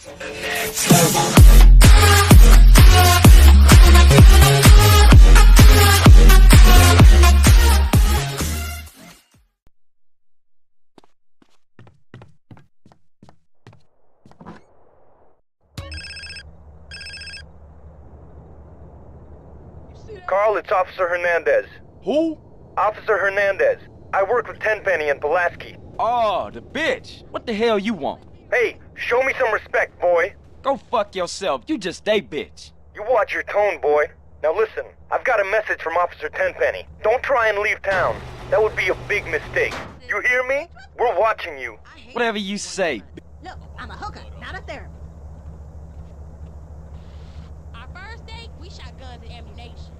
Carl, it's Officer Hernandez. Who? Officer Hernandez. I work with Tenpenny and Pulaski. Oh, the bitch. What the hell you want? Hey, show me some respect, boy. Go fuck yourself. You just a bitch. You watch your tone, boy. Now listen, I've got a message from Officer Tenpenny. Don't try and leave town. That would be a big mistake. You hear me? We're watching you. Whatever you say. Look, I'm a hooker, not a therapist. Our first date, we shot guns and ammunition.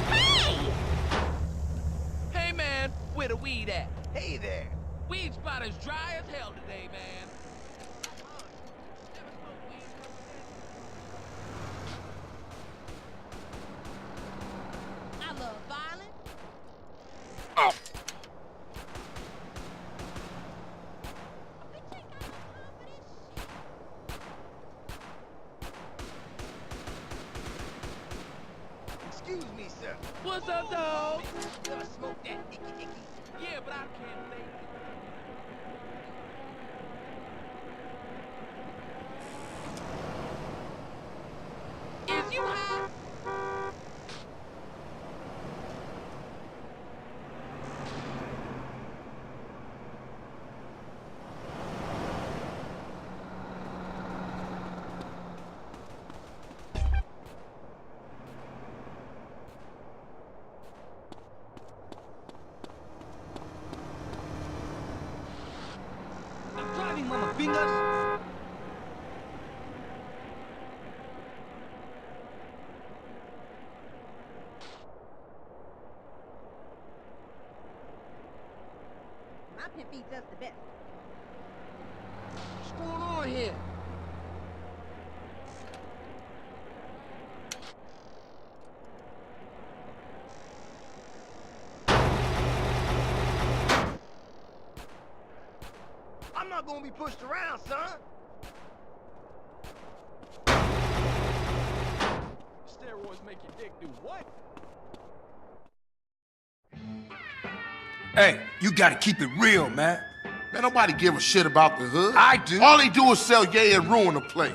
Hey! Hey, man, where the weed at? Hey there. Weed spot is dry as hell today, man. I love violence. Oh. Excuse me, sir. What's up, dog? You ever smoke that icky icky? Yeah, but I can't make it. Is you high? I'm driving, mama fingers. My pimp eats us the best. What's going on here? I'm not gonna be pushed around, son. Steroids make your dick do what? Hey, you gotta keep it real, man. Man, nobody give a shit about the hood. I do. All they do is sell yay and ruin the place.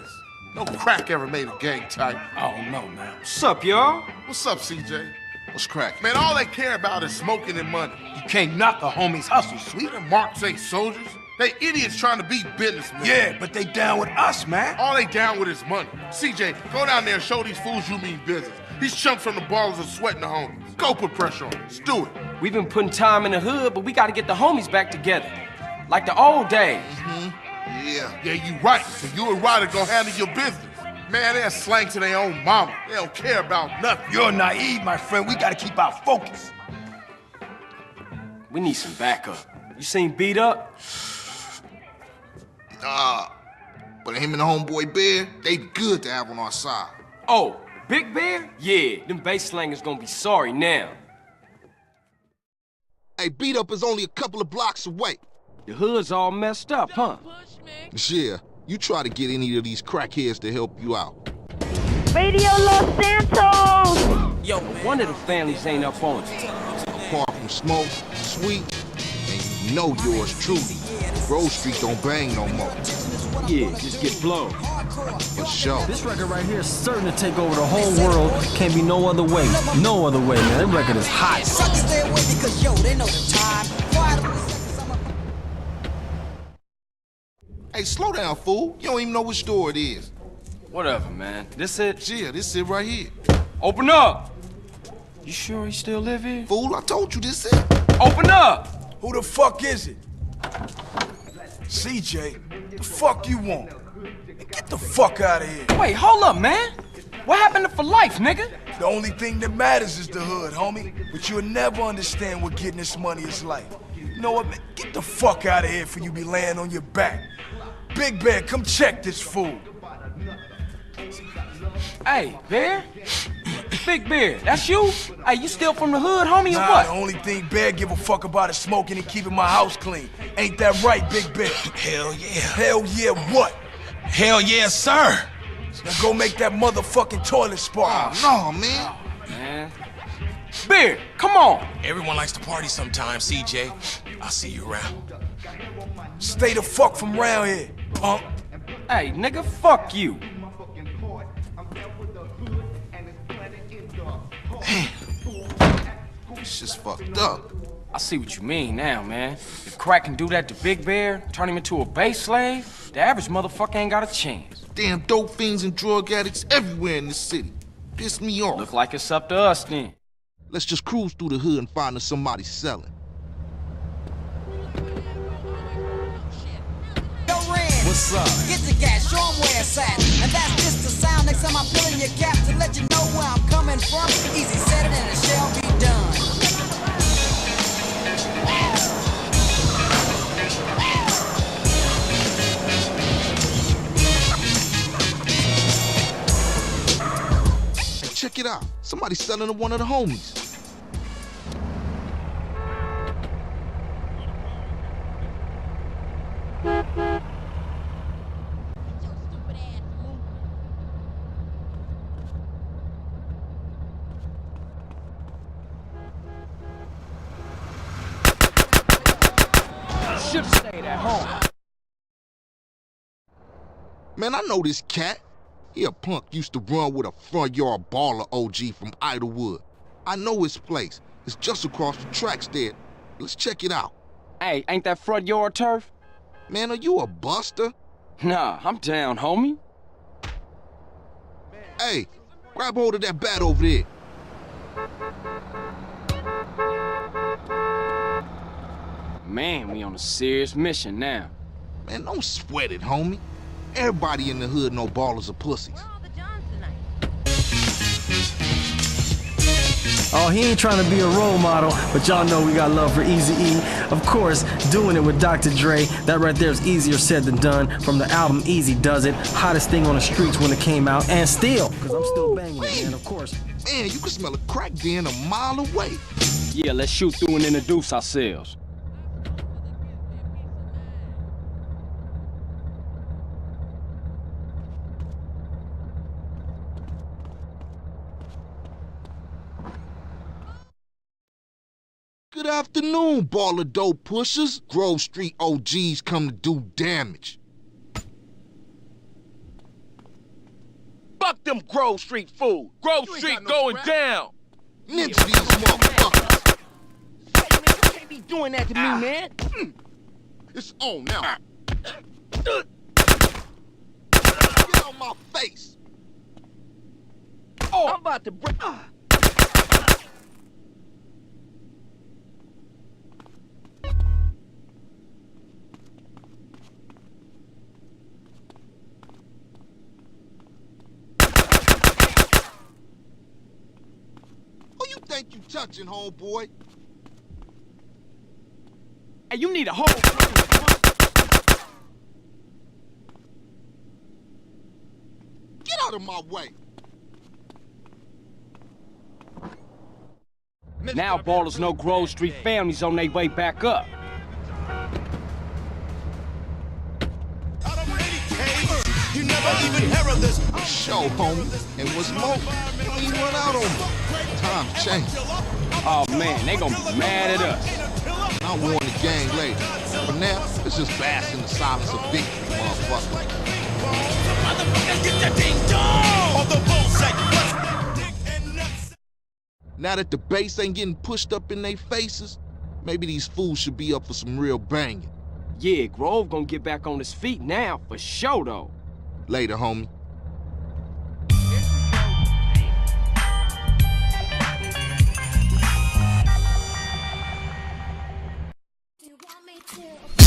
No crack ever made a gang type. I don't know, man. What's up, y'all? What's up, CJ? What's cracking? Man, all they care about is smoking and money. You can't knock a homie's hustle, sweet. Them marks ain't soldiers. They idiots trying to be businessmen. Yeah, but they down with us, man. All they down with is money. CJ, go down there and show these fools you mean business. These chumps from the ballers are sweating the homies. Go put pressure on them. Let's do it. We've been putting time in the hood, but we gotta get the homies back together. Like the old days. Yeah, you right. So you and Ryder gonna handle your business. Man, they're slang to their own mama. They don't care about nothing. You're naive, my friend. We gotta keep our focus. We need some backup. You seen Beat Up? Nah. But him and the homeboy Bear, they good to have on our side. Oh, Big Bear? Yeah, them bass slangers gonna be sorry now. Hey, Beat Up is only a couple of blocks away. The hood's all messed up, huh? Push me. Yeah, you try to get any of these crackheads to help you out. Radio Los Santos! Yo, one of the families ain't up on it. Apart from Smoke, Sweet, and you know yours truly. Grove Street don't bang no more. Yeah, just get blown. For sure. This record right here is certain to take over the whole world. Can't be no other way. No other way, man. That record is hot. Hey, slow down, fool. You don't even know which store it is. Whatever, man. This it? Yeah, this it right here. Open up! You sure he still live here? Fool, I told you this it. Open up! Who the fuck is it? CJ, the fuck you want? Get the fuck out of here. Wait, hold up, man. What happened to For Life, nigga? The only thing that matters is the hood, homie. But you'll never understand what getting this money is like. You know what, man? Get the fuck out of here before you be laying on your back. Big Bear, come check this fool. Hey, Bear? Big Bear, that's you? Hey, you still from the hood, homie, or Nah, what? the only thing Bear give a fuck about is smoking and keeping my house clean. Ain't that right, Big Bear? Hell yeah. Hell yeah, what? Hell yeah, sir. Now go make that motherfucking toilet spark. No, man. Man. Bear, come on. Everyone likes to party sometimes, CJ. I'll see you around. Stay the fuck from round here, punk. Hey, nigga, fuck you. It's just fucked up. I see what you mean now, man. If crack can do that to Big Bear, turn him into a base slave, the average motherfucker ain't got a chance. Damn dope fiends and drug addicts everywhere in this city. Piss me off. Look like it's up to us then. Let's just cruise through the hood and find us somebody selling. What's up? Get the gas, show 'em where it's at. And that's just the sound next time I pull in your gap to let you know where I'm coming from. Easy said it and it shall be done. And check it out. Somebody's selling to one of the homies. Should've stayed at home. Man, I know this cat. He a punk used to run with a front yard baller OG from Idlewood. I know his place. It's just across the tracks there. Let's check it out. Hey, ain't that front yard turf? Man, are you a buster? Nah, I'm down, homie. Hey, grab hold of that bat over there. Man, we on a serious mission now. Man, don't sweat it, homie. Everybody in the hood know ballers are pussies. Where are all the Johns tonight? Oh, he ain't trying to be a role model, but y'all know we got love for Eazy-E. Of course, doing it with Dr. Dre. That right there is easier said than done. From the album Easy Does It, hottest thing on the streets when it came out, and still, because I'm still banging it, and of course. Man, you can smell a crack den a mile away. Yeah, let's shoot through and introduce ourselves. Good afternoon, baller dope pushers. Grove Street OGs come to do damage. Fuck them Grove Street fools. Grove Street going down. Nip these motherfuckers. Hey, man, you can't be doing that to me, man. It's on now. Get on my face. Oh, I'm about to break. Who you think you touching, homeboy? Hey, you need a whole... Get out of my way. Now ballers know Grove Street families on their way back up. Show, homie. And what's more, you ain't run out on me. Times change. Oh man, they gonna be mad at us. I'll warn the gang later. For now, let's just bask in the silence of victory, motherfucker. Now that the bass ain't getting pushed up in their faces, maybe these fools should be up for some real banging. Yeah, Grove gonna get back on his feet now, for sure though. Later, homie. You want me to